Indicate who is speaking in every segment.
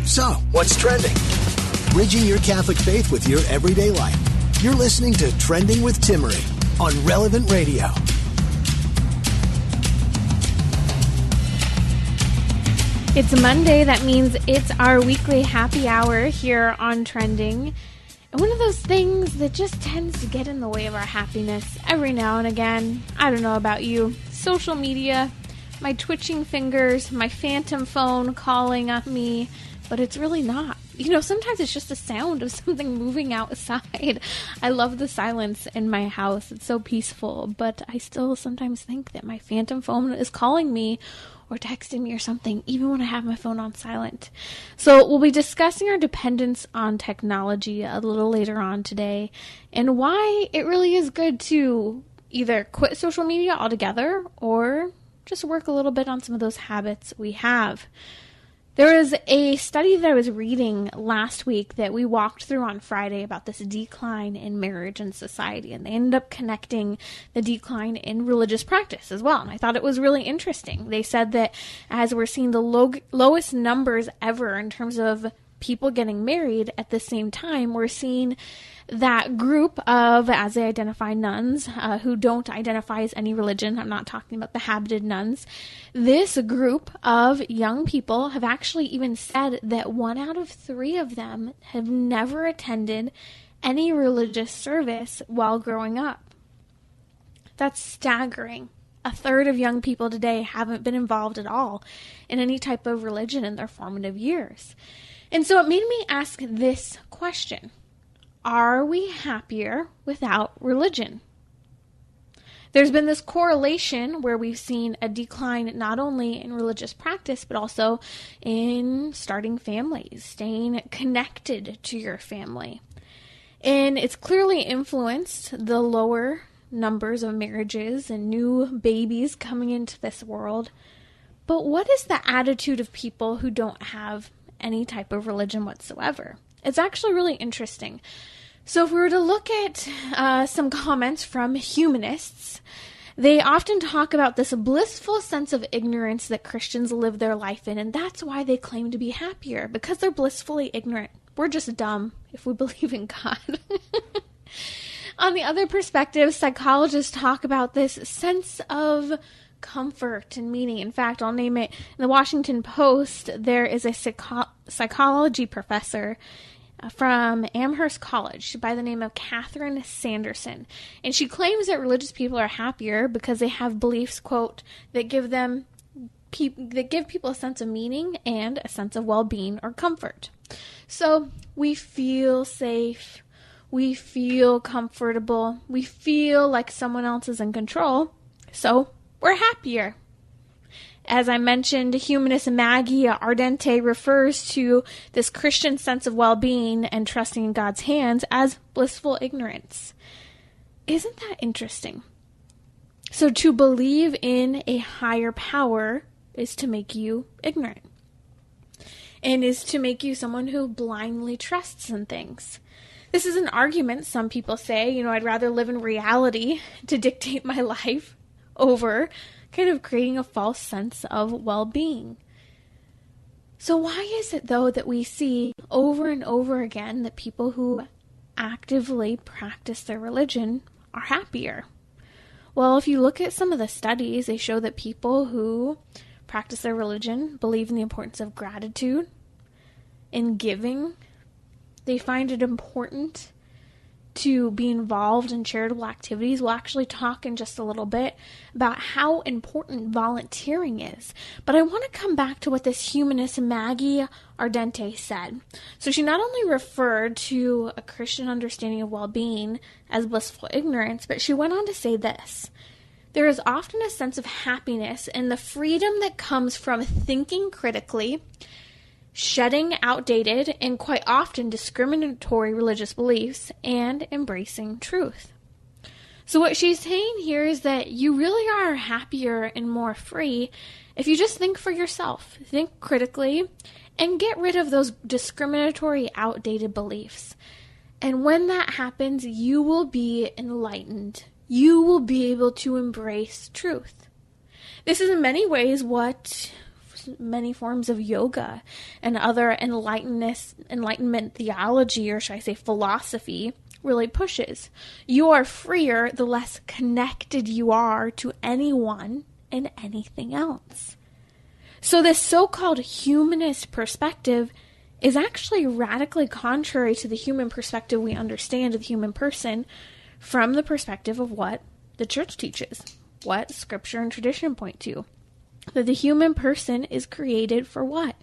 Speaker 1: So, what's trending? Bridging your Catholic faith with your everyday life. You're listening to Trending with Timmery on Relevant Radio.
Speaker 2: It's Monday. That means it's our weekly happy hour here on Trending. And one of those things that just tends to get in the way of our happiness every now and again. I don't know about you. Social media, my twitching fingers, my phantom phone calling at me, but it's really not. You know, sometimes it's just the sound of something moving outside. I love the silence in my house. It's so peaceful, but I still sometimes think that my phantom phone is calling me or texting me or something, even when I have my phone on silent. So we'll be discussing our dependence on technology a little later on today and why it really is good to either quit social media altogether or just work a little bit on some of those habits we have. There was a study that I was reading last week that we walked through on Friday about this decline in marriage and society, and they ended up connecting the decline in religious practice as well, and I thought it was really interesting. They said that as we're seeing the lowest numbers ever in terms of people getting married at the same time, we're seeing that group of, as they identify, nuns who don't identify as any religion. I'm not talking about the habited nuns. This group of young people have actually even said that 1 out of 3 of them have never attended any religious service while growing up. That's staggering. A third of young people today haven't been involved at all in any type of religion in their formative years. And so it made me ask this question. Are we happier without religion? There's been this correlation where we've seen a decline not only in religious practice, but also in starting families, staying connected to your family. And it's clearly influenced the lower numbers of marriages and new babies coming into this world. But what is the attitude of people who don't have any type of religion whatsoever? It's actually really interesting. So if we were to look at some comments from humanists, they often talk about this blissful sense of ignorance that Christians live their life in, and that's why they claim to be happier, because they're blissfully ignorant. We're just dumb if we believe in God. On the other perspective, psychologists talk about this sense of comfort and meaning. In fact, I'll name it. In the Washington Post, there is a psychology professor from Amherst College by the name of Catherine Sanderson. And she claims that religious people are happier because they have beliefs, quote, that give people a sense of meaning and a sense of well-being or comfort. So we feel safe, we feel comfortable, we feel like someone else is in control, so we're happier. As I mentioned, humanist Maggie Ardente refers to this Christian sense of well-being and trusting in God's hands as blissful ignorance. Isn't that interesting? So to believe in a higher power is to make you ignorant, and is to make you someone who blindly trusts in things. This is an argument some people say, I'd rather live in reality to dictate my life over kind of creating a false sense of well-being. So why is it, though, that we see over and over again that people who actively practice their religion are happier? Well, if you look at some of the studies, they show that people who practice their religion believe in the importance of gratitude and giving. They find it important to be involved in charitable activities. We'll actually talk in just a little bit about how important volunteering is. But I want to come back to what this humanist Maggie Ardente said. So she not only referred to a Christian understanding of well-being as blissful ignorance, but she went on to say this. There is often a sense of happiness in the freedom that comes from thinking critically, shedding outdated and quite often discriminatory religious beliefs, and embracing truth. So what she's saying here is that you really are happier and more free if you just think for yourself, think critically, and get rid of those discriminatory, outdated beliefs. And when that happens, you will be enlightened. You will be able to embrace truth. This is in many ways what many forms of yoga and other enlightenment theology, or should I say philosophy, really pushes. You are freer the less connected you are to anyone and anything else. So this so-called humanist perspective is actually radically contrary to the human perspective we understand of the human person from the perspective of what the church teaches, what scripture and tradition point to. That the human person is created for what?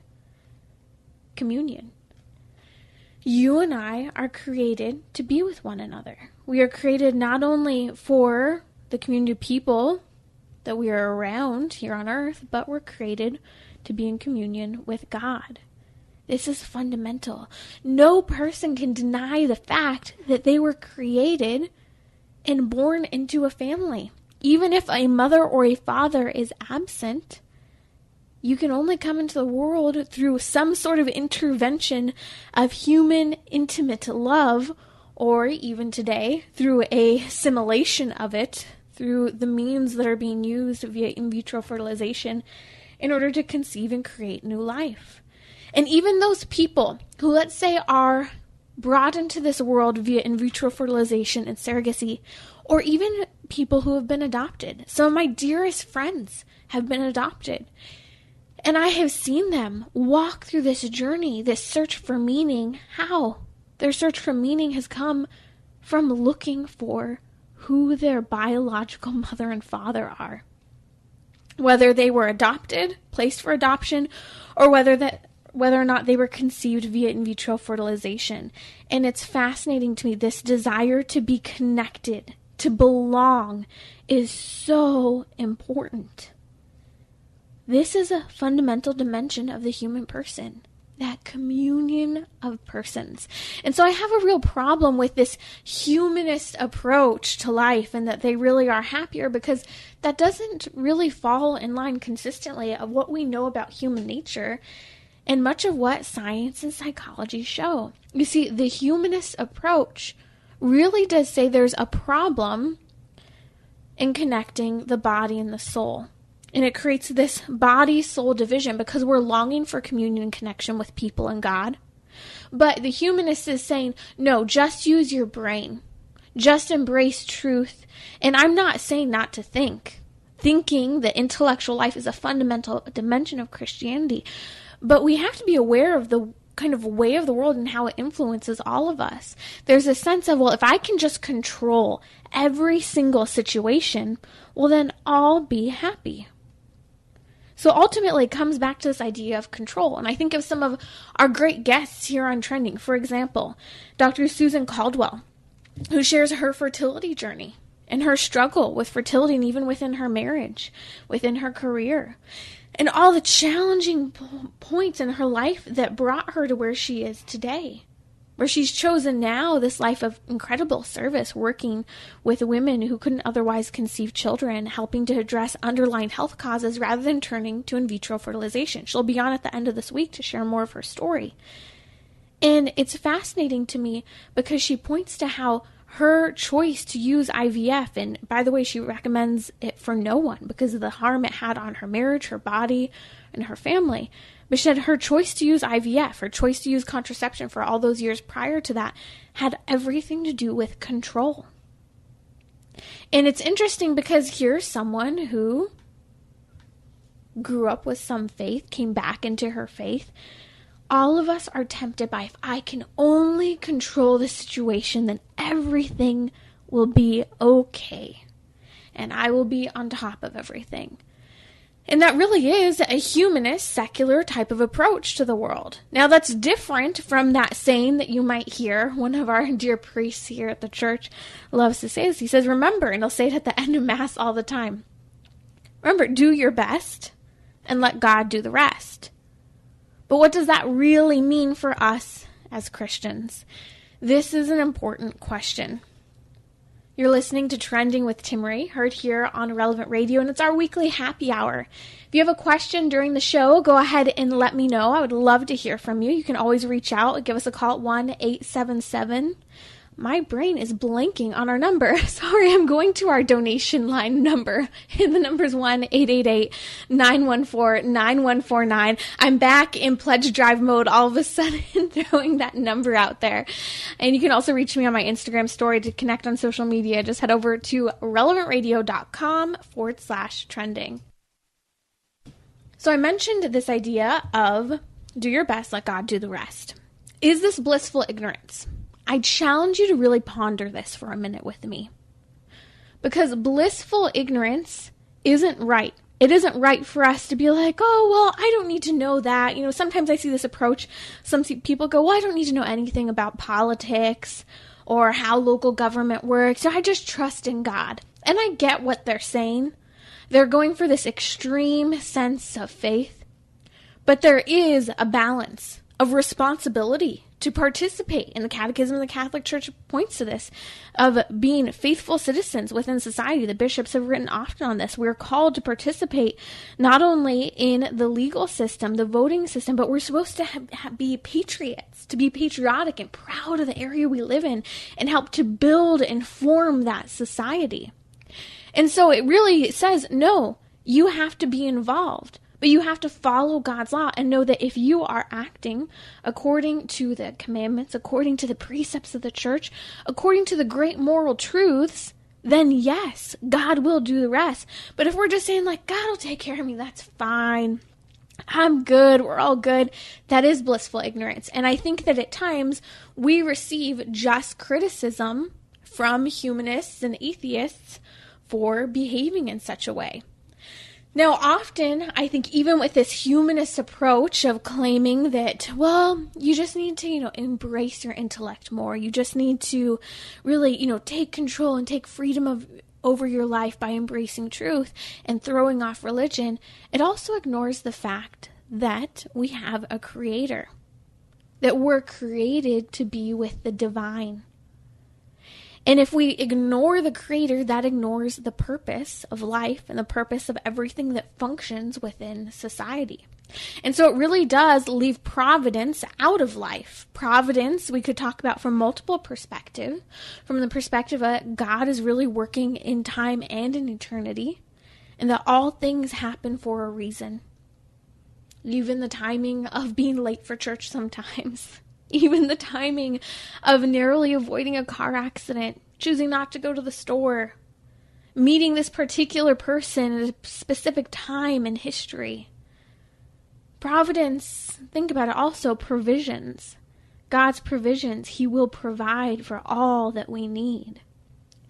Speaker 2: Communion. You and I are created to be with one another. We are created not only for the community of people that we are around here on earth, but we're created to be in communion with God. This is fundamental. No person can deny the fact that they were created and born into a family. Even if a mother or a father is absent, you can only come into the world through some sort of intervention of human intimate love, or even today, through a simulation of it, through the means that are being used via in vitro fertilization in order to conceive and create new life. And even those people who, let's say, are brought into this world via in vitro fertilization and surrogacy, or even people who have been adopted. Some of my dearest friends have been adopted. And I have seen them walk through this journey, this search for meaning. How? Their search for meaning has come from looking for who their biological mother and father are. Whether they were adopted, placed for adoption, or whether or not they were conceived via in vitro fertilization. And it's fascinating to me, this desire to be connected, to belong, is so important. This is a fundamental dimension of the human person, that communion of persons. And so I have a real problem with this humanist approach to life, and that they really are happier, because that doesn't really fall in line consistently of what we know about human nature and much of what science and psychology show. You see, the humanist approach really does say there's a problem in connecting the body and the soul. And it creates this body-soul division because we're longing for communion and connection with people and God. But the humanist is saying, no, just use your brain. Just embrace truth. And I'm not saying not to think. Thinking, the intellectual life, is a fundamental dimension of Christianity. But we have to be aware of the kind of way of the world and how it influences all of us. There's a sense of, well, if I can just control every single situation, well, then I'll be happy. So ultimately, it comes back to this idea of control. And I think of some of our great guests here on Trending. For example, Dr. Susan Caldwell, who shares her fertility journey and her struggle with fertility, and even within her marriage, within her career, and all the challenging points in her life that brought her to where she is today, where she's chosen now this life of incredible service, working with women who couldn't otherwise conceive children, helping to address underlying health causes rather than turning to in vitro fertilization. She'll be on at the end of this week to share more of her story. And it's fascinating to me because she points to how her choice to use IVF, and by the way, she recommends it for no one because of the harm it had on her marriage, her body, and her family. But she said her choice to use IVF, her choice to use contraception for all those years prior to that, had everything to do with control. And it's interesting because here's someone who grew up with some faith, came back into her faith. All of us are tempted by, if I can only control the situation, then everything will be okay. And I will be on top of everything. And that really is a humanist, secular type of approach to the world. Now, that's different from that saying that you might hear one of our dear priests here at the church loves to say. He says, remember, and he'll say it at the end of Mass all the time. Remember, do your best and let God do the rest. But what does that really mean for us as Christians? This is an important question. You're listening to Trending with Timmery, heard here on Relevant Radio, and it's our weekly happy hour. If you have a question during the show, go ahead and let me know. I would love to hear from you. You can always reach out. Give us a call at 1-877 my brain is blanking on our number. Sorry, I'm going to our donation line number. The number is 1-888-914-9149. I'm back in pledge drive mode all of a sudden, throwing that number out there. And you can also reach me on my Instagram story to connect on social media. Just head over to relevantradio.com/trending. So I mentioned this idea of do your best, let God do the rest. Is this blissful ignorance? I challenge you to really ponder this for a minute with me. Because blissful ignorance isn't right. It isn't right for us to be like, oh, well, I don't need to know that. Sometimes I see this approach. Some people go, well, I don't need to know anything about politics or how local government works. So I just trust in God. And I get what they're saying. They're going for this extreme sense of faith. But there is a balance of responsibility to participate in the Catechism of the Catholic Church points to this, of being faithful citizens within society. The bishops have written often on this. We're called to participate not only in the legal system, the voting system, but we're supposed to be patriots, to be patriotic and proud of the area we live in and help to build and form that society. And so it really says, no, you have to be involved. But you have to follow God's law and know that if you are acting according to the commandments, according to the precepts of the church, according to the great moral truths, then yes, God will do the rest. But if we're just saying like, God will take care of me, that's fine. I'm good. We're all good. That is blissful ignorance. And I think that at times we receive just criticism from humanists and atheists for behaving in such a way. Now, often, I think even with this humanist approach of claiming that, well, you just need to, embrace your intellect more. You just need to really, take control and take freedom over your life by embracing truth and throwing off religion. It also ignores the fact that we have a creator, that we're created to be with the divine. And if we ignore the creator, that ignores the purpose of life and the purpose of everything that functions within society. And so it really does leave providence out of life. Providence, we could talk about from multiple perspectives. From the perspective that God is really working in time and in eternity, and that all things happen for a reason. Even the timing of being late for church sometimes. Even the timing of narrowly avoiding a car accident, choosing not to go to the store, meeting this particular person at a specific time in history. Providence, think about it, also provisions. God's provisions, He will provide for all that we need,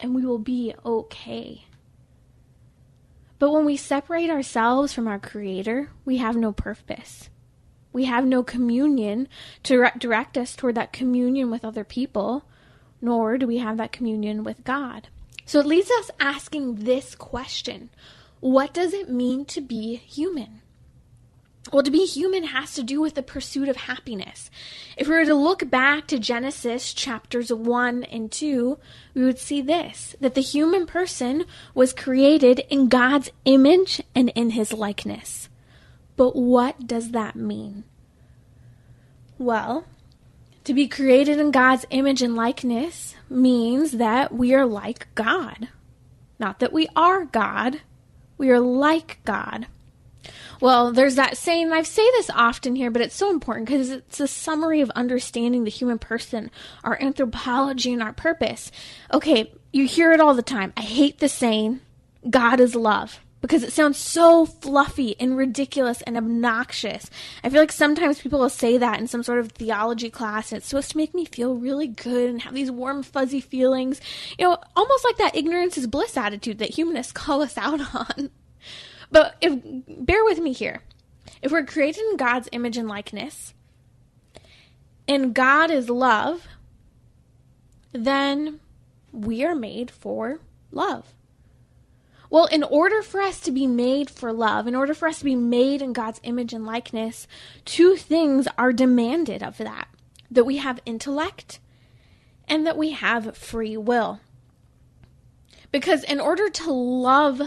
Speaker 2: and we will be okay. But when we separate ourselves from our Creator, we have no purpose. We have no communion to direct us toward that communion with other people, nor do we have that communion with God. So it leaves us asking this question: what does it mean to be human? Well, to be human has to do with the pursuit of happiness. If we were to look back to Genesis chapters 1 and 2, we would see this, that the human person was created in God's image and in His likeness. But what does that mean? Well, to be created in God's image and likeness means that we are like God. Not that we are God, we are like God. Well, there's that saying, and I say this often here, but it's so important because it's a summary of understanding the human person, our anthropology, and our purpose. Okay, you hear it all the time. I hate the saying, God is love, because it sounds so fluffy and ridiculous and obnoxious. I feel like sometimes people will say that in some sort of theology class, and it's supposed to make me feel really good and have these warm, fuzzy feelings. Almost like that ignorance is bliss attitude that humanists call us out on. But bear with me here. If we're created in God's image and likeness, and God is love, then we are made for love. Well, in order for us to be made for love, in order for us to be made in God's image and likeness, two things are demanded of that we have intellect and that we have free will. Because in order to love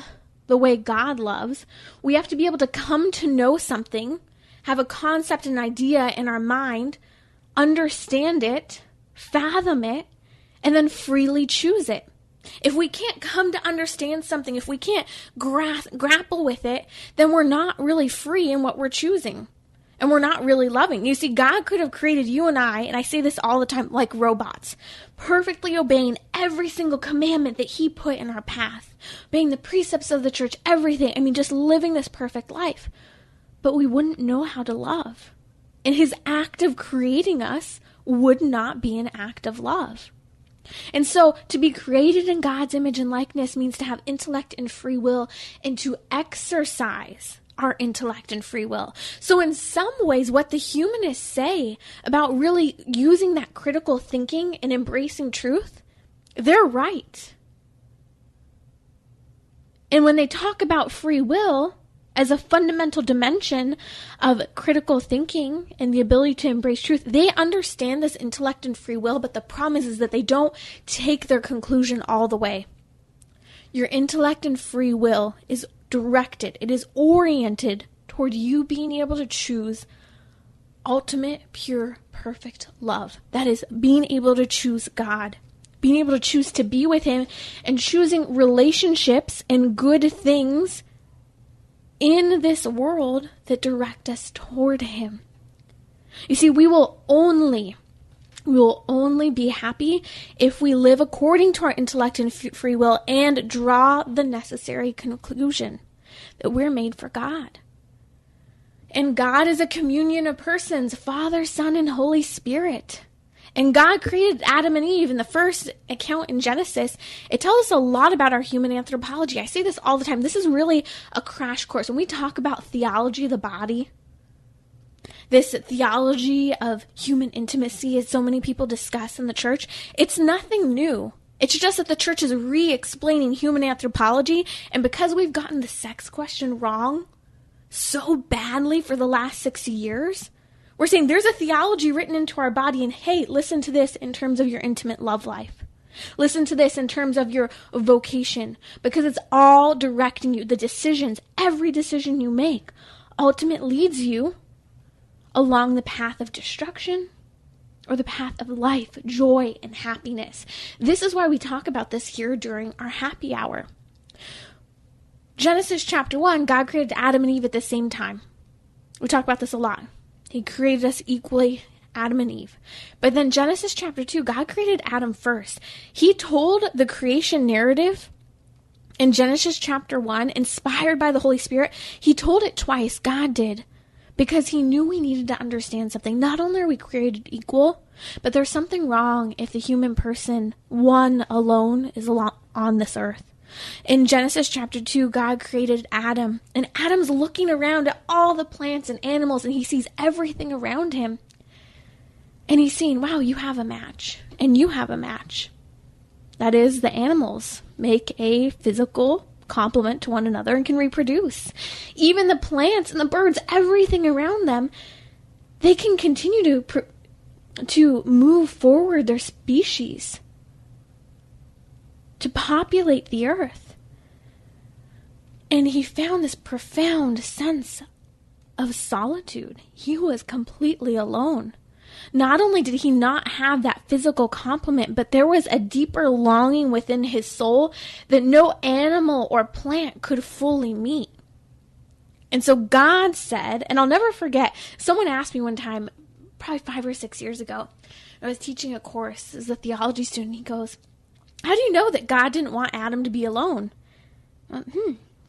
Speaker 2: the way God loves, we have to be able to come to know something, have a concept, an idea in our mind, understand it, fathom it, and then freely choose it. If we can't come to understand something, if we can't grapple with it, then we're not really free in what we're choosing. And we're not really loving. You see, God could have created you and I say this all the time, like robots, perfectly obeying every single commandment that he put in our path, obeying the precepts of the church, everything. I mean, just living this perfect life. But we wouldn't know how to love. And his act of creating us would not be an act of love. And so to be created in God's image and likeness means to have intellect and free will and to exercise our intellect and free will. So in some ways, what the humanists say about really using that critical thinking and embracing truth, they're right. And when they talk about free will as a fundamental dimension of critical thinking and the ability to embrace truth, they understand this intellect and free will, but the problem is that they don't take their conclusion all the way. Your intellect and free will is directed, it is oriented toward you being able to choose ultimate, pure, perfect love. That is being able to choose God, being able to choose to be with him, and choosing relationships and good things in this world that direct us toward him. You see, we will only be happy if we live according to our intellect and free will and draw the necessary conclusion that we're made for God. And God is a communion of persons, Father, Son, and Holy Spirit. And God created Adam and Eve in the first account in Genesis. It tells us a lot about our human anthropology. I say this all the time. This is really a crash course. When we talk about theology of the body, this theology of human intimacy, as so many people discuss in the church, it's nothing new. It's just that the church is re-explaining human anthropology, and because we've gotten the sex question wrong so badly for the last 60 years, we're saying there's a theology written into our body, and hey, listen to this in terms of your intimate love life. Listen to this in terms of your vocation, because it's all directing you. The decisions, every decision you make, ultimately leads you along the path of destruction or the path of life, joy, and happiness. This is why we talk about this here during our happy hour. Genesis chapter 1, God created Adam and Eve at the same time. We talk about this a lot. He created us equally, Adam and Eve. But then Genesis chapter 2, God created Adam first. He told the creation narrative in Genesis chapter 1, inspired by the Holy Spirit. He told it twice, God did, because he knew we needed to understand something. Not only are we created equal, but there's something wrong if the human person, one alone, is on this earth. In Genesis chapter 2, God created Adam, and Adam's looking around at all the plants and animals, and he sees everything around him. And he's seeing, wow, you have a match, and you have a match. That is, the animals make a physical complement to one another and can reproduce. Even the plants and the birds, everything around them, they can continue to move forward their species, to populate the earth. And he found this profound sense of solitude. He was completely alone. Not only did he not have that physical complement, but there was a deeper longing within his soul that no animal or plant could fully meet. And so God said, and I'll never forget, someone asked me one time, probably 5 or 6 years ago, I was teaching a course as a theology student. He goes, how do you know that God didn't want Adam to be alone?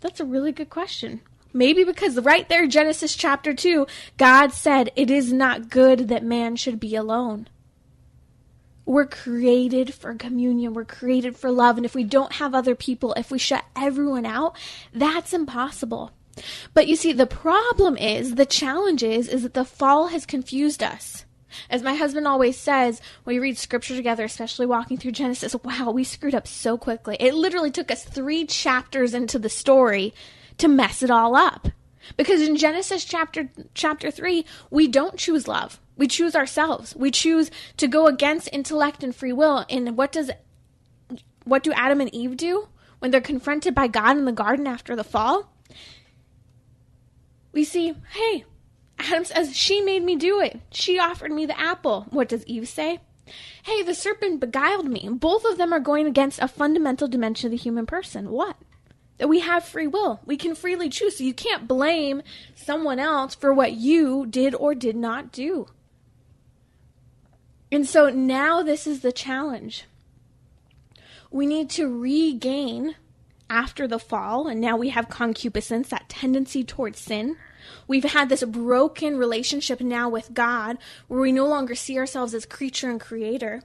Speaker 2: That's a really good question. Maybe because right there, Genesis chapter 2, God said, it is not good that man should be alone. We're created for communion. We're created for love. And if we don't have other people, if we shut everyone out, that's impossible. But you see, the problem is, the challenge is that the fall has confused us. As my husband always says, when we read scripture together, especially walking through Genesis, wow, we screwed up so quickly. It literally took us 3 chapters into the story to mess it all up. Because in Genesis chapter 3, we don't choose love. We choose ourselves. We choose to go against intellect and free will. And what do Adam and Eve do when they're confronted by God in the garden after the fall? We see, hey, Adam says, she made me do it. She offered me the apple. What does Eve say? Hey, the serpent beguiled me. Both of them are going against a fundamental dimension of the human person. What? That we have free will. We can freely choose. So you can't blame someone else for what you did or did not do. And so now this is the challenge. We need to regain after the fall, and now we have concupiscence, that tendency towards sin. We've had this broken relationship now with God, where we no longer see ourselves as creature and creator.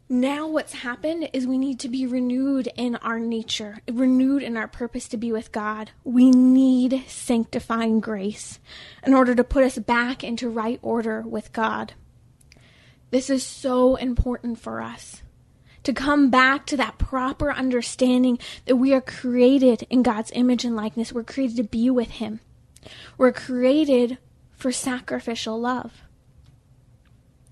Speaker 2: Now what's happened is we need to be renewed in our nature, renewed in our purpose to be with God. We need sanctifying grace in order to put us back into right order with God. This is so important for us, to come back to that proper understanding that we are created in God's image and likeness. We're created to be with Him. We're created for sacrificial love.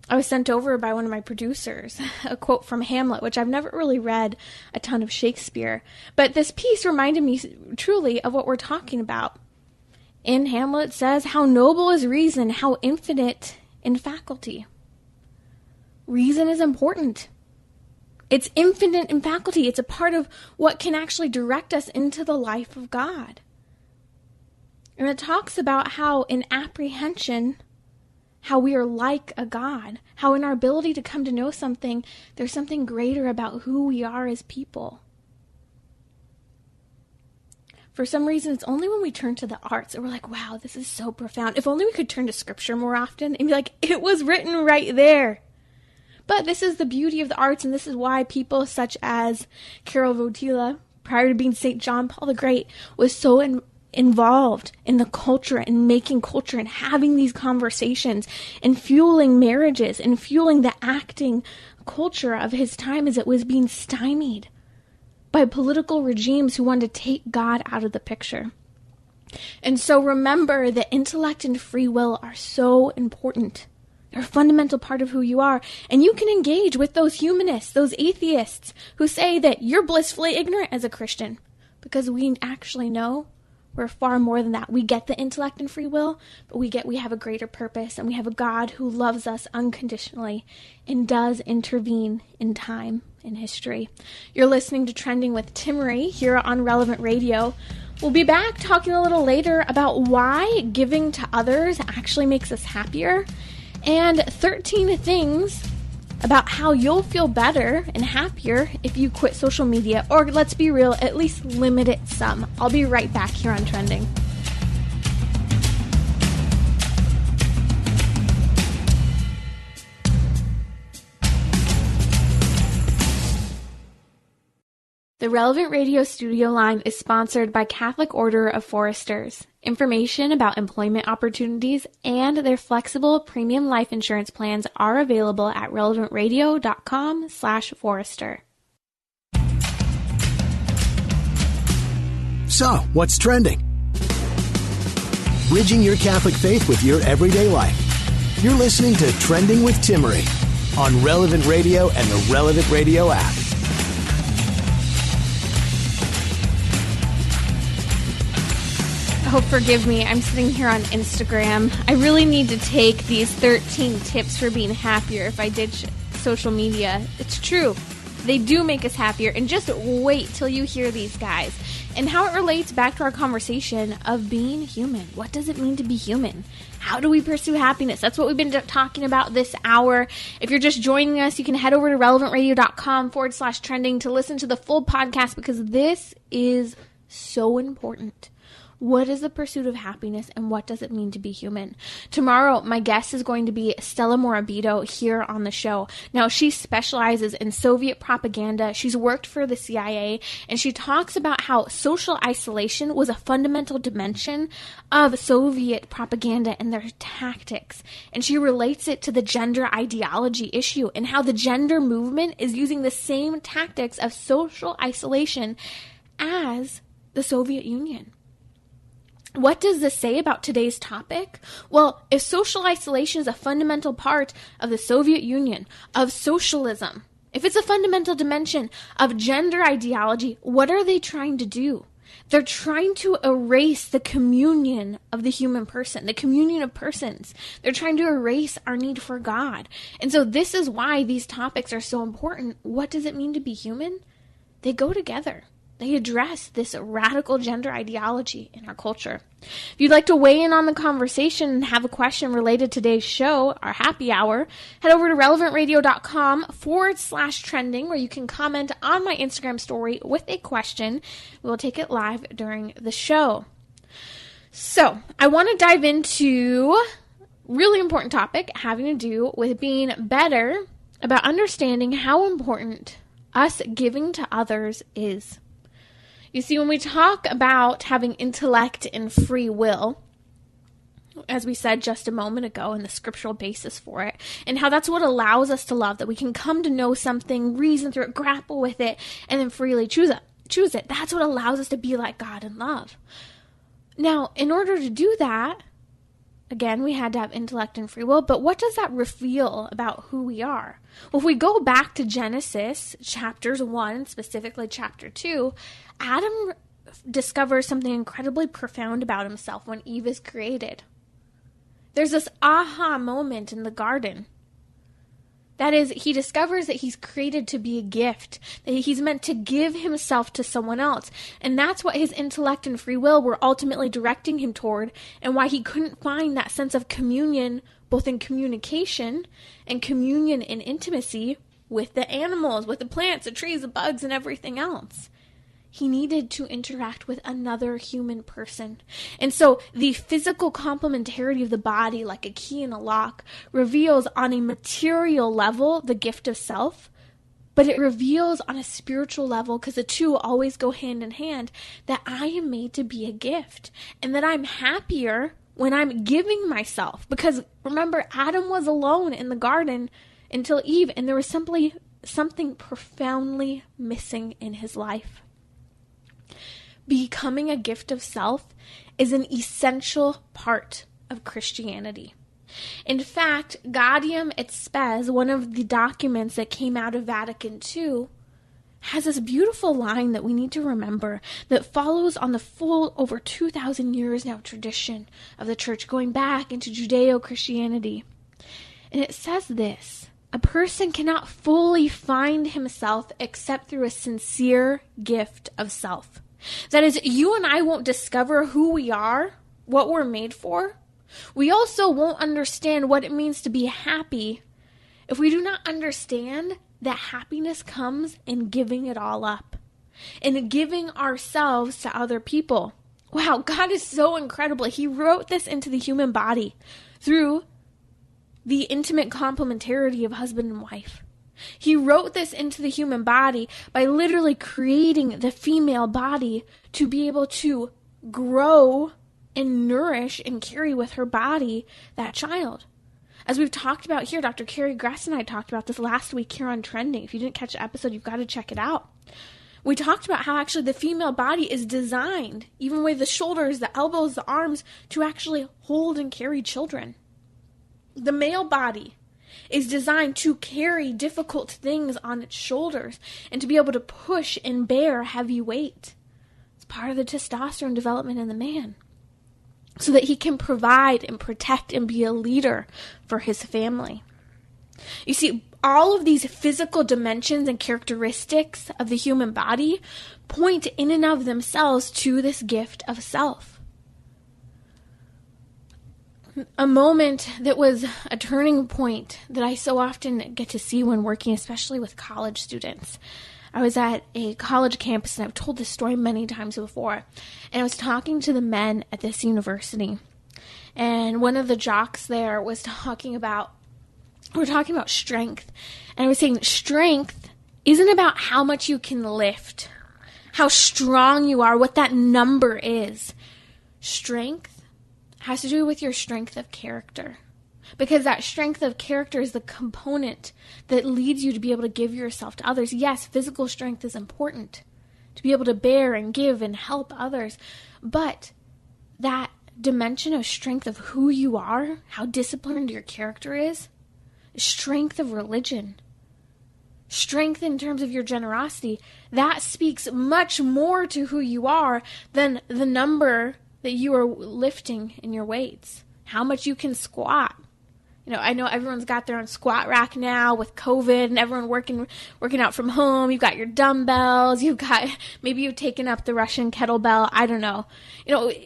Speaker 2: I was sent over by one of my producers a quote from Hamlet, which I've never really read a ton of Shakespeare, but this piece reminded me truly of what we're talking about. In Hamlet, it says, "How noble is reason, how infinite in faculty." Reason is important. It's infinite in faculty. It's a part of what can actually direct us into the life of God. And it talks about how in apprehension, how we are like a God, how in our ability to come to know something, there's something greater about who we are as people. For some reason, it's only when we turn to the arts that we're like, wow, this is so profound. If only we could turn to scripture more often and be like, it was written right there. But this is the beauty of the arts, and this is why people such as Carol Wojtyla, prior to being St. John Paul the Great, was so involved in the culture and making culture and having these conversations and fueling marriages and fueling the acting culture of his time as it was being stymied by political regimes who wanted to take God out of the picture. And so remember that intellect and free will are so important. They're a fundamental part of who you are. And you can engage with those humanists, those atheists who say that you're blissfully ignorant as a Christian, because we actually know we're far more than that. We get the intellect and free will, but we have a greater purpose, and we have a God who loves us unconditionally and does intervene in time and history. You're listening to Trending with Timmery here on Relevant Radio. We'll be back talking a little later about why giving to others actually makes us happier, and 13 things about how you'll feel better and happier if you quit social media, or let's be real, at least limit it some. I'll be right back here on Trending. The Relevant Radio studio line is sponsored by Catholic Order of Foresters. Information about employment opportunities and their flexible premium life insurance plans are available at relevantradio.com/forester.
Speaker 1: So, what's trending? Bridging your Catholic faith with your everyday life. You're listening to Trending with Timmery on Relevant Radio and the Relevant Radio app.
Speaker 2: Oh, forgive me. I'm sitting here on Instagram. I really need to take these 13 tips for being happier if I ditch social media. It's true. They do make us happier. And just wait till you hear these guys and how it relates back to our conversation of being human. What does it mean to be human? How do we pursue happiness? That's what we've been talking about this hour. If you're just joining us, you can head over to relevantradio.com/trending to listen to the full podcast, because this is so important. What is the pursuit of happiness, and what does it mean to be human? Tomorrow, my guest is going to be Stella Morabito here on the show. Now, she specializes in Soviet propaganda. She's worked for the CIA, and she talks about how social isolation was a fundamental dimension of Soviet propaganda and their tactics. And she relates it to the gender ideology issue and how the gender movement is using the same tactics of social isolation as the Soviet Union. What does this say about today's topic? Well, if social isolation is a fundamental part of the Soviet Union, of socialism, if it's a fundamental dimension of gender ideology, what are they trying to do? They're trying to erase the communion of the human person, the communion of persons. They're trying to erase our need for God. And so this is why these topics are so important. What does it mean to be human? They go together. They address this radical gender ideology in our culture. If you'd like to weigh in on the conversation and have a question related to today's show, our happy hour, head over to relevantradio.com/trending, where you can comment on my Instagram story with a question. We'll take it live during the show. So I want to dive into a really important topic having to do with being better about understanding how important us giving to others is. You see, when we talk about having intellect and free will, as we said just a moment ago, and the scriptural basis for it, and how that's what allows us to love, that we can come to know something, reason through it, grapple with it, and then freely choose it. That's what allows us to be like God in love. Now, in order to do that, again, we had to have intellect and free will, but what does that reveal about who we are? Well, if we go back to Genesis chapters 1, specifically chapter 2, Adam discovers something incredibly profound about himself when Eve is created. There's this aha moment in the garden. That is, he discovers that he's created to be a gift, that he's meant to give himself to someone else. And that's what his intellect and free will were ultimately directing him toward, and why he couldn't find that sense of communion, both in communication and communion in intimacy with the animals, with the plants, the trees, the bugs, and everything else. He needed to interact with another human person. And so the physical complementarity of the body, like a key and a lock, reveals on a material level the gift of self, but it reveals on a spiritual level, because the two always go hand in hand, that I am made to be a gift, and that I'm happier when I'm giving myself. Because remember, Adam was alone in the garden until Eve, and there was simply something profoundly missing in his life. Becoming a gift of self is an essential part of Christianity. In fact, Gaudium et Spes, one of the documents that came out of Vatican II, has this beautiful line that we need to remember that follows on the full over 2,000 years now tradition of the church, going back into Judeo-Christianity. And it says this: a person cannot fully find himself except through a sincere gift of self. That is, you and I won't discover who we are, what we're made for. We also won't understand what it means to be happy if we do not understand that happiness comes in giving it all up, in giving ourselves to other people. Wow, God is so incredible. He wrote this into the human body through the intimate complementarity of husband and wife. He wrote this into the human body by literally creating the female body to be able to grow and nourish and carry with her body that child. As we've talked about here, Dr. Carrie Grass and I talked about this last week here on Trending. If you didn't catch the episode, you've got to check it out. We talked about how actually the female body is designed, even with the shoulders, the elbows, the arms, to actually hold and carry children. The male body is designed to carry difficult things on its shoulders and to be able to push and bear heavy weight. It's part of the testosterone development in the man, so that he can provide and protect and be a leader for his family. You see, all of these physical dimensions and characteristics of the human body point in and of themselves to this gift of self. A moment that was a turning point that I so often get to see when working, especially with college students. I was at a college campus, and I've told this story many times before, and I was talking to the men at this university, and one of the jocks there was talking about strength, and I was saying strength isn't about how much you can lift, how strong you are, what that number is. Strength has to do with your strength of character, because that strength of character is the component that leads you to be able to give yourself to others. Yes, physical strength is important to be able to bear and give and help others, but that dimension of strength of who you are, how disciplined your character is strength of religion. strength in terms of your generosity, that speaks much more to who you are than the number that you are lifting in your weights, how much you can squat. I know everyone's got their own squat rack now with COVID and everyone working out from home. You've got your dumbbells. Maybe you've taken up the Russian kettlebell. I don't know.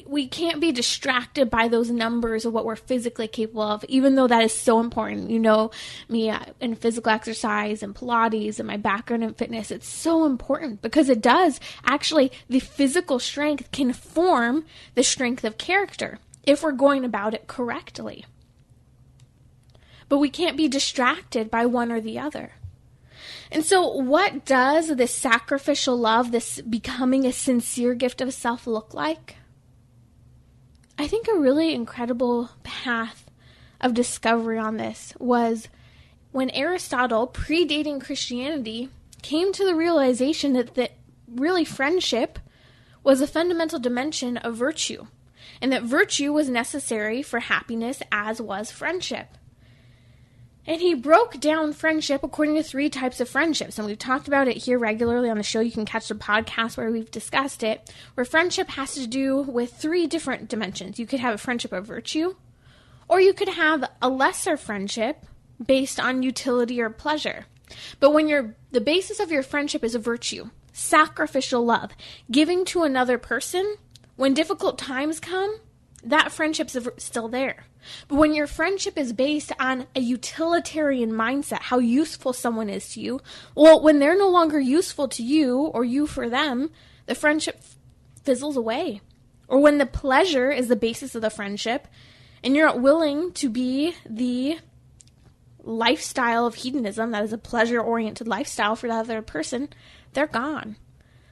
Speaker 2: We can't be distracted by those numbers of what we're physically capable of, even though that is so important. Me in physical exercise and Pilates and my background in fitness, it's so important because it does actually, the physical strength can form the strength of character if we're going about it correctly. But we can't be distracted by one or the other. And so what does this sacrificial love, this becoming a sincere gift of self look like? I think a really incredible path of discovery on this was when Aristotle, predating Christianity, came to the realization that really friendship was a fundamental dimension of virtue, and that virtue was necessary for happiness as was friendship. And he broke down friendship according to 3 types of friendships. And we've talked about it here regularly on the show. You can catch the podcast where we've discussed it, where friendship has to do with 3 different dimensions. You could have a friendship of virtue, or you could have a lesser friendship based on utility or pleasure. But when the basis of your friendship is a virtue, sacrificial love, giving to another person, when difficult times come, that friendship's still there. But when your friendship is based on a utilitarian mindset, how useful someone is to you, well, when they're no longer useful to you or you for them, the friendship fizzles away. Or when the pleasure is the basis of the friendship and you're not willing to be the lifestyle of hedonism, that is a pleasure-oriented lifestyle for the other person, they're gone.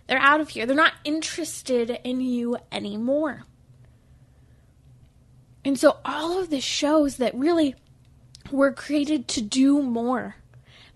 Speaker 2: They're out of here. They're not interested in you anymore. And so all of this shows that really we're created to do more,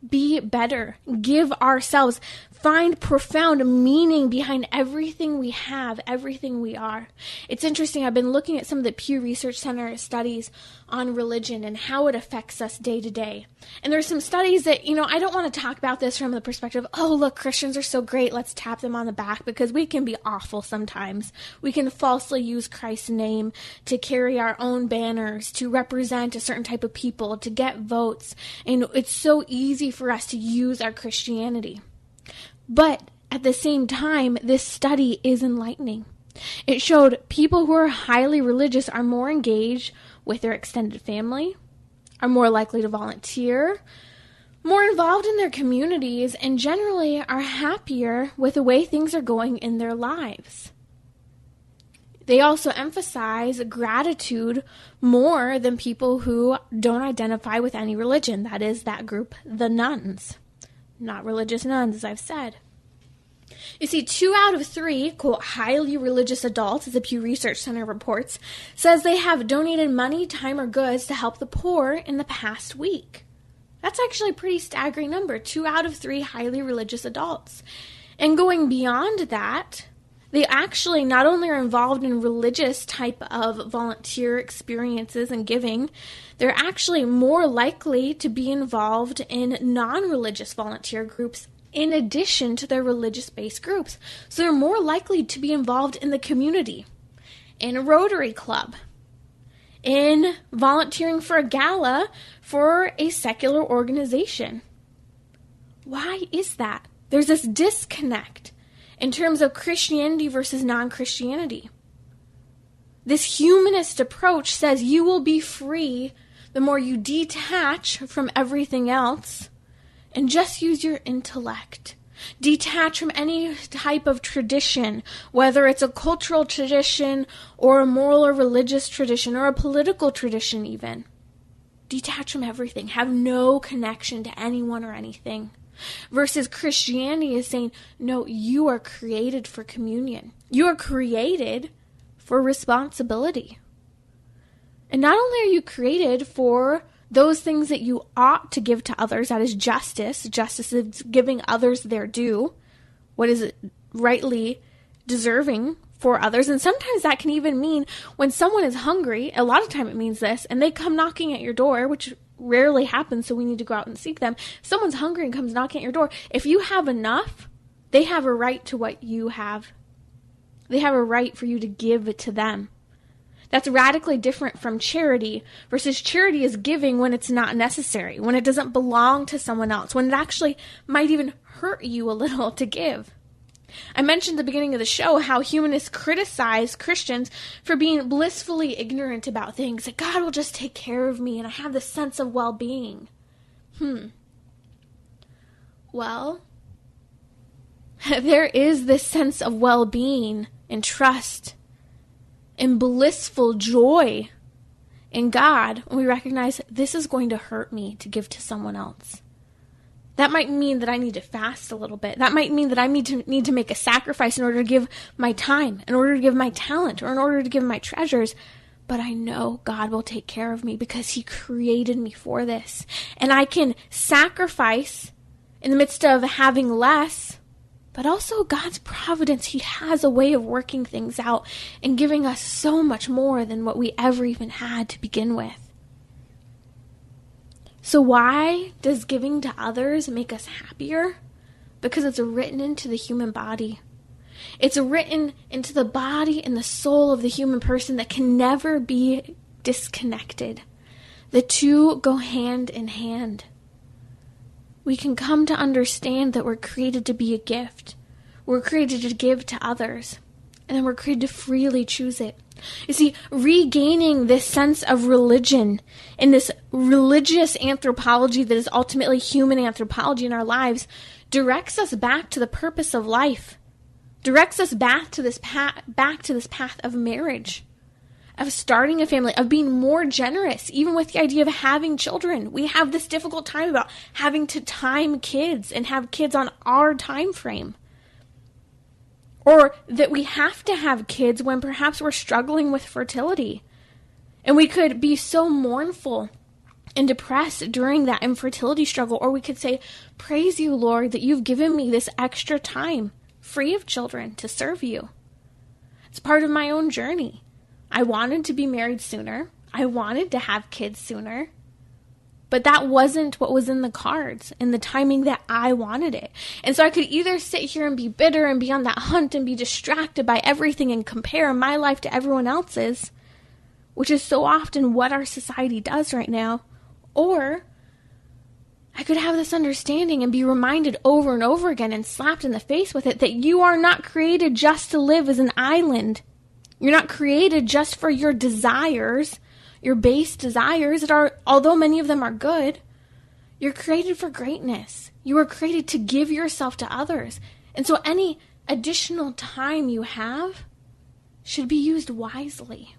Speaker 2: be better, give ourselves, find profound meaning behind everything we have, everything we are. It's interesting. I've been looking at some of the Pew Research Center studies on religion and how it affects us day to day. And there's some studies that, I don't want to talk about this from the perspective, oh, look, Christians are so great, let's tap them on the back, because we can be awful sometimes. We can falsely use Christ's name to carry our own banners, to represent a certain type of people, to get votes. And it's so easy for us to use our Christianity. But at the same time, this study is enlightening. It showed people who are highly religious are more engaged with their extended family, are more likely to volunteer, more involved in their communities, and generally are happier with the way things are going in their lives. They also emphasize gratitude more than people who don't identify with any religion. That is that group, the nuns. Not religious nuns, as I've said. You see, 2 out of 3, quote, highly religious adults, as the Pew Research Center reports, says they have donated money, time, or goods to help the poor in the past week. That's actually a pretty staggering number, 2 out of 3 highly religious adults. And going beyond that, they actually not only are involved in religious type of volunteer experiences and giving, they're actually more likely to be involved in non-religious volunteer groups in addition to their religious-based groups. So they're more likely to be involved in the community, in a Rotary Club, in volunteering for a gala for a secular organization. Why is that? There's this disconnect in terms of Christianity versus non-Christianity. This humanist approach says you will be free the more you detach from everything else and just use your intellect. Detach from any type of tradition, whether it's a cultural tradition or a moral or religious tradition or a political tradition even. Detach from everything. Have no connection to anyone or anything. Versus Christianity is saying, no, you are created for communion. You are created for responsibility. And not only are you created for those things that you ought to give to others, that is justice. Justice is giving others their due, what is rightly deserving for others. And sometimes that can even mean when someone is hungry, a lot of time it means this, and they come knocking at your door, which rarely happens, so we need to go out and seek them. If someone's hungry and comes knocking at your door, if you have enough, they have a right to what you have. They have a right for you to give it to them. That's radically different from charity, versus charity is giving when it's not necessary, when it doesn't belong to someone else, when it actually might even hurt you a little to give. I mentioned at the beginning of the show how humanists criticize Christians for being blissfully ignorant about things, that God will just take care of me and I have this sense of well-being. Well, there is this sense of well-being and trust and blissful joy in God when we recognize this is going to hurt me to give to someone else. That might mean that I need to fast a little bit. That might mean that I need to make a sacrifice in order to give my time, in order to give my talent, or in order to give my treasures. But I know God will take care of me because He created me for this. And I can sacrifice in the midst of having less, but also God's providence. He has a way of working things out and giving us so much more than what we ever even had to begin with. So why does giving to others make us happier? Because it's written into the human body. It's written into the body and the soul of the human person that can never be disconnected. The two go hand in hand. We can come to understand that we're created to be a gift. We're created to give to others. And then we're created to freely choose it. You see, regaining this sense of religion and this religious anthropology that is ultimately human anthropology in our lives directs us back to the purpose of life, directs us back to this path of marriage, of starting a family, of being more generous, even with the idea of having children. We have this difficult time about having to time kids and have kids on our time frame. Or that we have to have kids when perhaps we're struggling with fertility. And we could be so mournful and depressed during that infertility struggle. Or we could say, praise you, Lord, that you've given me this extra time free of children to serve you. It's part of my own journey. I wanted to be married sooner. I wanted to have kids sooner. But that wasn't what was in the cards, in the timing that I wanted it. And so I could either sit here and be bitter and be on that hunt and be distracted by everything and compare my life to everyone else's, which is so often what our society does right now. Or I could have this understanding and be reminded over and over again and slapped in the face with it that you are not created just to live as an island. You're not created just for your desires, your base desires that are, although many of them are good. You're created for greatness. You were created to give yourself to others. And so any additional time you have should be used wisely,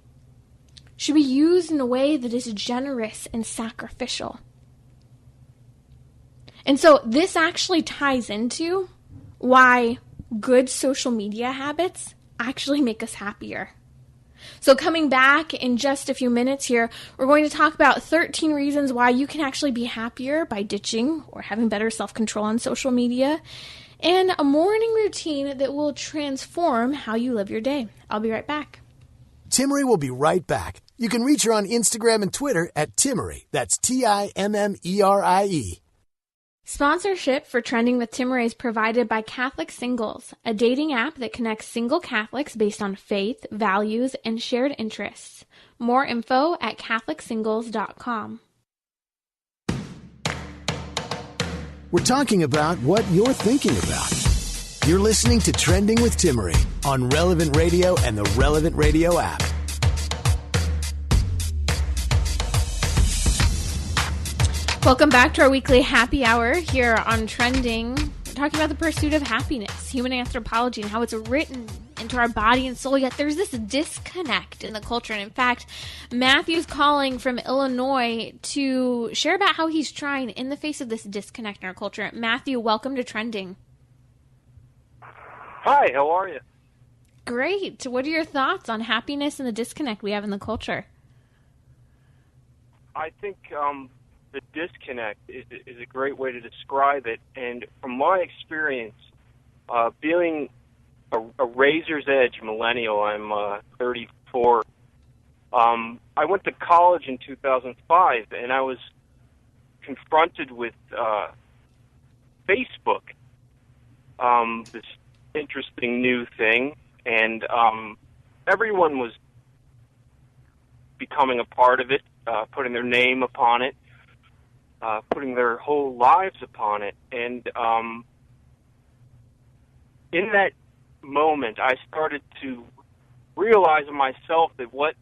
Speaker 2: should be used in a way that is generous and sacrificial. And so this actually ties into why good social media habits actually make us happier. So coming back in just a few minutes here, we're going to talk about 13 reasons why you can actually be happier by ditching or having better self-control on social media, and a morning routine that will transform how you live your day. I'll be right back.
Speaker 1: Timmerie will be right back. You can reach her on Instagram and Twitter at Timmerie. That's Timmerie.
Speaker 2: Sponsorship for Trending with Timmerie is provided by Catholic Singles, a dating app that connects single Catholics based on faith, values, and shared interests. More info at CatholicSingles.com.
Speaker 1: We're talking about what you're thinking about. You're listening to Trending with Timmerie on Relevant Radio and the Relevant Radio app.
Speaker 2: Welcome back to our weekly happy hour here on Trending. We're talking about the pursuit of happiness, human anthropology, and how it's written into our body and soul, yet there's this disconnect in the culture. And in fact, Matthew's calling from Illinois to share about how he's trying in the face of this disconnect in our culture. Matthew, welcome to Trending.
Speaker 3: Hi, how are you?
Speaker 2: Great. What are your thoughts on happiness and the disconnect we have in the culture?
Speaker 3: I think the disconnect is a great way to describe it. And from my experience, being a razor's edge millennial, I'm 34. I went to college in 2005, and I was confronted with Facebook, this interesting new thing, and everyone was becoming a part of it, putting their name upon it, putting their whole lives upon it. And in that moment, I started to realize in myself that what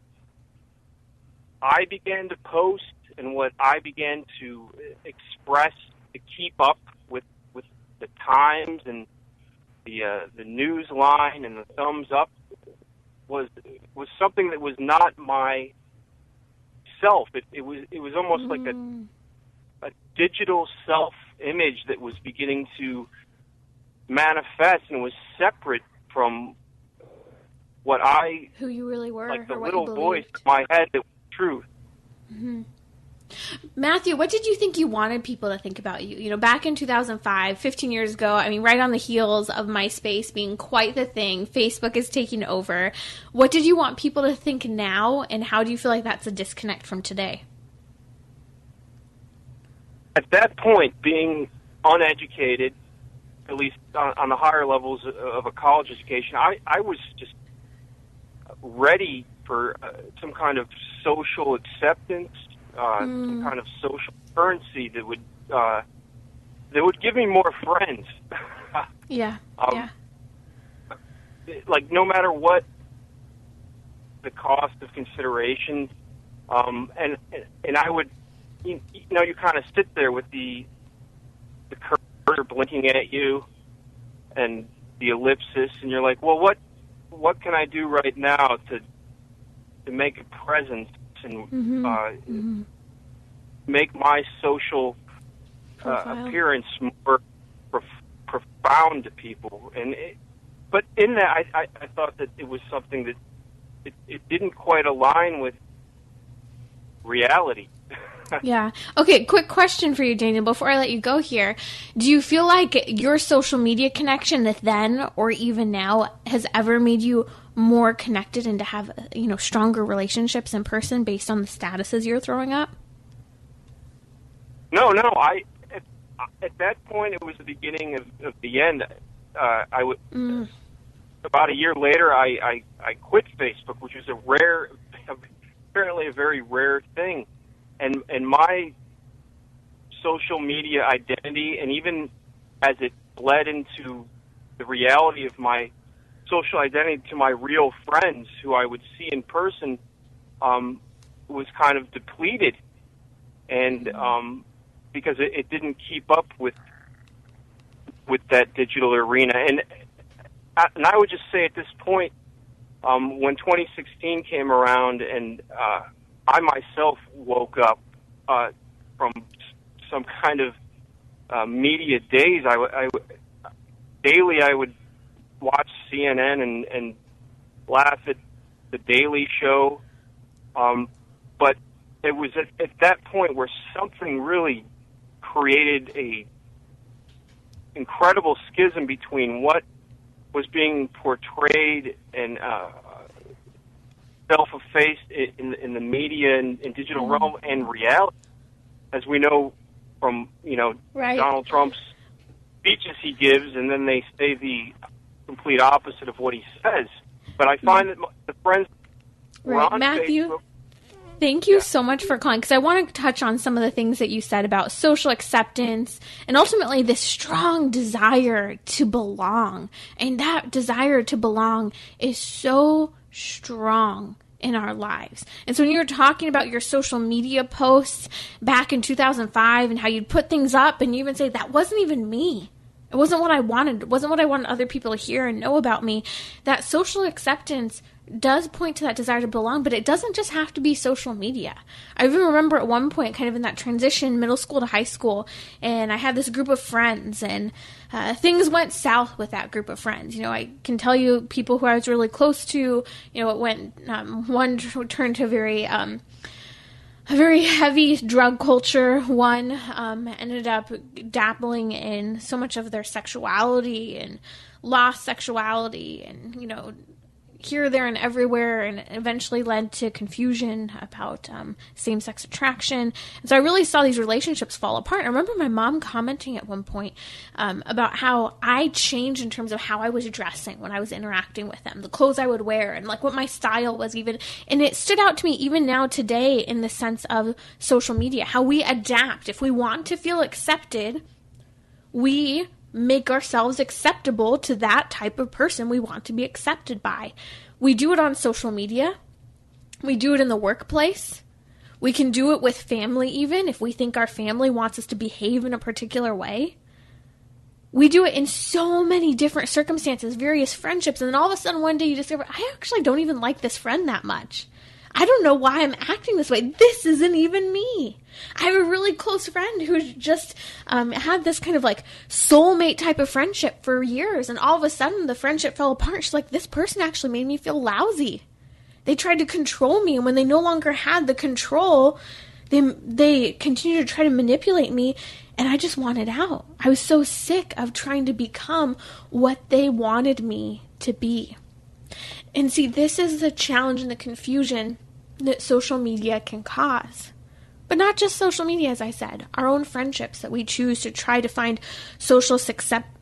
Speaker 3: I began to post and what I began to express to keep up with the times and the news line and the thumbs up was something that was not my self. It was almost like a digital self-image that was beginning to manifest and was separate from who you really were, like the little voice in my head that was truth.
Speaker 2: Mm-hmm. Matthew, what did you think you wanted people to think about you? You know, back in 2005, 15 years ago, I mean, right on the heels of MySpace being quite the thing, Facebook is taking over. What did you want people to think now, and how do you feel like that's a disconnect from today?
Speaker 3: At that point, being uneducated, at least on the higher levels of a college education, I was just ready for some kind of social acceptance, some kind of social currency that would give me more friends.
Speaker 2: Yeah.
Speaker 3: Like, no matter what the cost of consideration, and I would, you kind of sit there with the cursor blinking at you and the ellipsis, and you're like, well, what can I do right now to make a presence and make my social appearance more profound to people? But in that, I thought that it was something that it didn't quite align with reality.
Speaker 2: Yeah. Okay, quick question for you, Daniel, before I let you go here. Do you feel like your social media connection then or even now has ever made you more connected and to have, stronger relationships in person based on the statuses you're throwing up?
Speaker 3: No. At that point, it was the beginning of the end. About a year later, I quit Facebook, which was apparently a very rare thing. And my social media identity, and even as it bled into the reality of my social identity to my real friends who I would see in person, was kind of depleted. And because it didn't keep up with that digital arena. And I would just say at this point, when 2016 came around and I myself woke up from some kind of media daze. Daily I would watch CNN and laugh at the Daily Show, but it was at that point where something really created a incredible schism between what was being portrayed and self-effaced in the media and digital realm and reality, as we know from
Speaker 2: right.
Speaker 3: Donald Trump's speeches he gives, and then they say the complete opposite of what he says. But I find that the friends
Speaker 2: right,
Speaker 3: on
Speaker 2: Matthew.
Speaker 3: Facebook,
Speaker 2: Thank you so much for calling, because I want to touch on some of the things that you said about social acceptance and ultimately this strong desire to belong. And that desire to belong is so strong in our lives. And so when you were talking about your social media posts back in 2005 and how you'd put things up and you even say, that wasn't even me. It wasn't what I wanted. It wasn't what I wanted other people to hear and know about me. That social acceptance does point to that desire to belong, but it doesn't just have to be social media. I even remember at one point, kind of in that transition, middle school to high school, and I had this group of friends, and things went south with that group of friends. I can tell you people who I was really close to, it went, one turned to a very heavy drug culture. One ended up dabbling in so much of their sexuality and lost sexuality and, here, there, and everywhere, and eventually led to confusion about same-sex attraction. And so I really saw these relationships fall apart. I remember my mom commenting at one point about how I changed in terms of how I was dressing when I was interacting with them, the clothes I would wear, and like what my style was even. And it stood out to me even now today in the sense of social media, how we adapt. If we want to feel accepted, we make ourselves acceptable to that type of person we want to be accepted by. We do it on social media. We do it in the workplace. We can do it with family even, if we think our family wants us to behave in a particular way. We do it in so many different circumstances, various friendships, and then all of a sudden one day you discover, I actually don't even like this friend that much. I don't know why I'm acting this way. This isn't even me. I have a really close friend who just had this kind of like soulmate type of friendship for years. And all of a sudden the friendship fell apart. She's like, this person actually made me feel lousy. They tried to control me. And when they no longer had the control, they continued to try to manipulate me. And I just wanted out. I was so sick of trying to become what they wanted me to be. And see, this is the challenge and the confusion that social media can cause. But not just social media, as I said, our own friendships that we choose to try to find social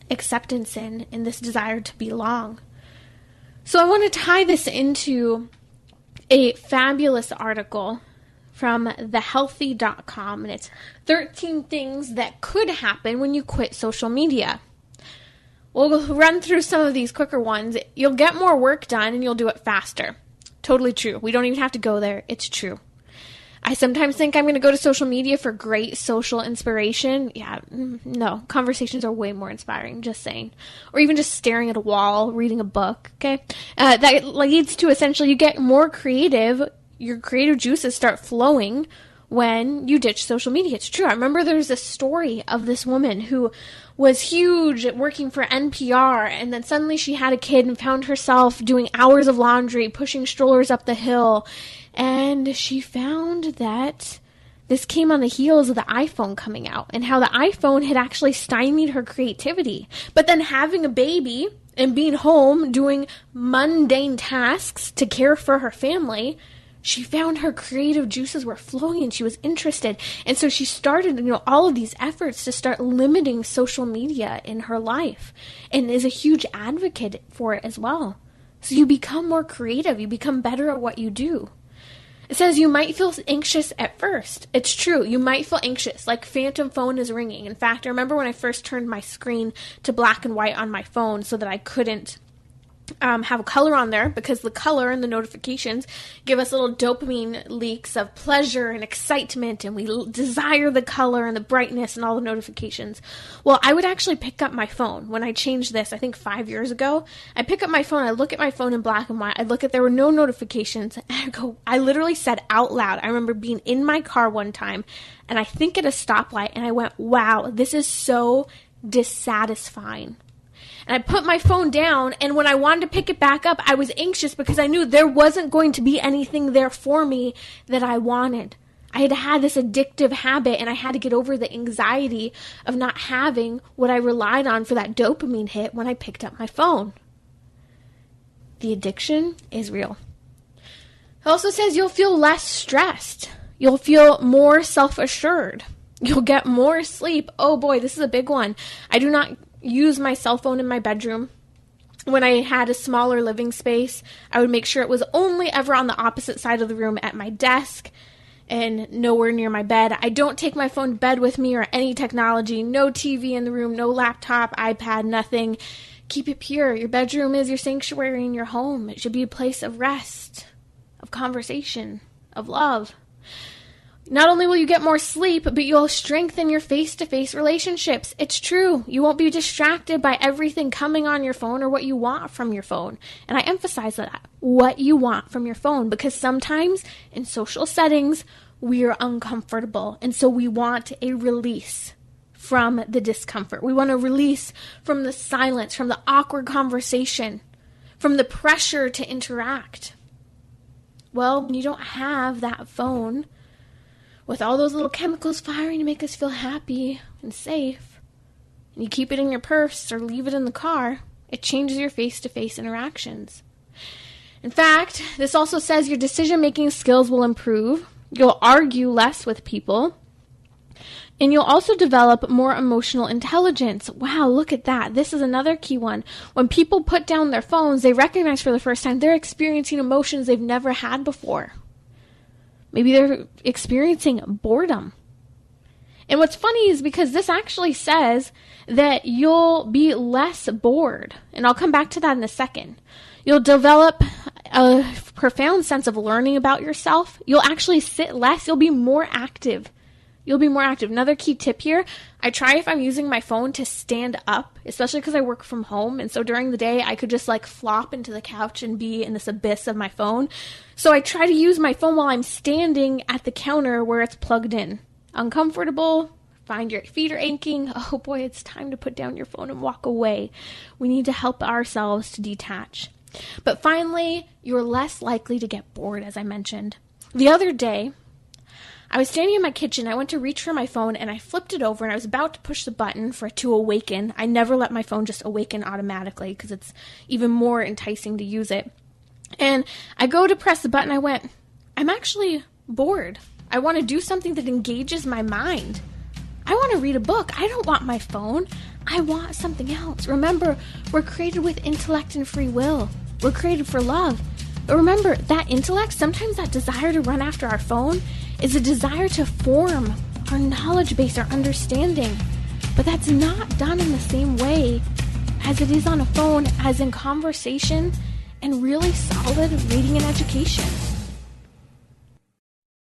Speaker 2: acceptance in this desire to belong. So I want to tie this into a fabulous article from thehealthy.com, and it's 13 things that could happen when you quit social media. We'll run through some of these quicker ones. You'll get more work done and you'll do it faster. Totally true. We don't even have to go there. It's true. I sometimes think I'm going to go to social media for great social inspiration. Yeah, no. Conversations are way more inspiring, just saying. Or even just staring at a wall, reading a book, okay? That leads to essentially you get more creative. Your creative juices start flowing when you ditch social media. It's true. I remember there's a story of this woman who was huge at working for NPR, and then suddenly she had a kid and found herself doing hours of laundry, pushing strollers up the hill, and she found that this came on the heels of the iPhone coming out, and how the iPhone had actually stymied her creativity. But then having a baby and being home doing mundane tasks to care for her family, she found her creative juices were flowing and she was interested. And so she started, all of these efforts to start limiting social media in her life, and is a huge advocate for it as well. So you become more creative. You become better at what you do. It says you might feel anxious at first. It's true. You might feel anxious, like phantom phone is ringing. In fact, I remember when I first turned my screen to black and white on my phone so that I couldn't have a color on there, because the color and the notifications give us little dopamine leaks of pleasure and excitement, and we desire the color and the brightness and all the notifications. Well, I would actually pick up my phone when I changed this, I think 5 years ago. I pick up my phone, I look at my phone in black and white, I look at there were no notifications, and I literally said out loud, I remember being in my car one time, and I think at a stoplight, and I went, wow, this is so dissatisfying. And I put my phone down, and when I wanted to pick it back up, I was anxious because I knew there wasn't going to be anything there for me that I wanted. I had had this addictive habit, and I had to get over the anxiety of not having what I relied on for that dopamine hit when I picked up my phone. The addiction is real. It also says you'll feel less stressed. You'll feel more self-assured. You'll get more sleep. Oh boy, this is a big one. I do not use my cell phone in my bedroom. When I had a smaller living space, I would make sure it was only ever on the opposite side of the room at my desk and nowhere near my bed. I don't take my phone to bed with me or any technology. No TV in the room, no laptop, iPad, nothing. Keep it pure. Your bedroom is your sanctuary in your home. It should be a place of rest, of conversation, of love. Not only will you get more sleep, but you'll strengthen your face-to-face relationships. It's true. You won't be distracted by everything coming on your phone or what you want from your phone. And I emphasize that, what you want from your phone, because sometimes in social settings, we are uncomfortable. And so we want a release from the discomfort. We want a release from the silence, from the awkward conversation, from the pressure to interact. Well, when you don't have that phone with all those little chemicals firing to make us feel happy and safe, and you keep it in your purse or leave it in the car, it changes your face-to-face interactions. In fact, this also says your decision-making skills will improve. You'll argue less with people. And you'll also develop more emotional intelligence. Wow, look at that. This is another key one. When people put down their phones, they recognize for the first time they're experiencing emotions they've never had before. Maybe they're experiencing boredom. And what's funny is because this actually says that you'll be less bored. And I'll come back to that in a second. You'll develop a profound sense of learning about yourself. You'll actually sit less. You'll be more active. Another key tip here, I try if I'm using my phone to stand up, especially because I work from home. And so during the day, I could just like flop into the couch and be in this abyss of my phone. So I try to use my phone while I'm standing at the counter where it's plugged in. Uncomfortable, find your feet are aching. Oh boy, it's time to put down your phone and walk away. We need to help ourselves to detach. But finally, you're less likely to get bored, as I mentioned. The other day, I was standing in my kitchen, I went to reach for my phone, and I flipped it over, and I was about to push the button for it to awaken. I never let my phone just awaken automatically, because it's even more enticing to use it. And I go to press the button, I went, I'm actually bored. I want to do something that engages my mind. I want to read a book. I don't want my phone. I want something else. Remember, we're created with intellect and free will. We're created for love. But remember, that intellect, sometimes that desire to run after our phone is a desire to form our knowledge base, our understanding. But that's not done in the same way as it is on a phone, as in conversation and really solid reading and education.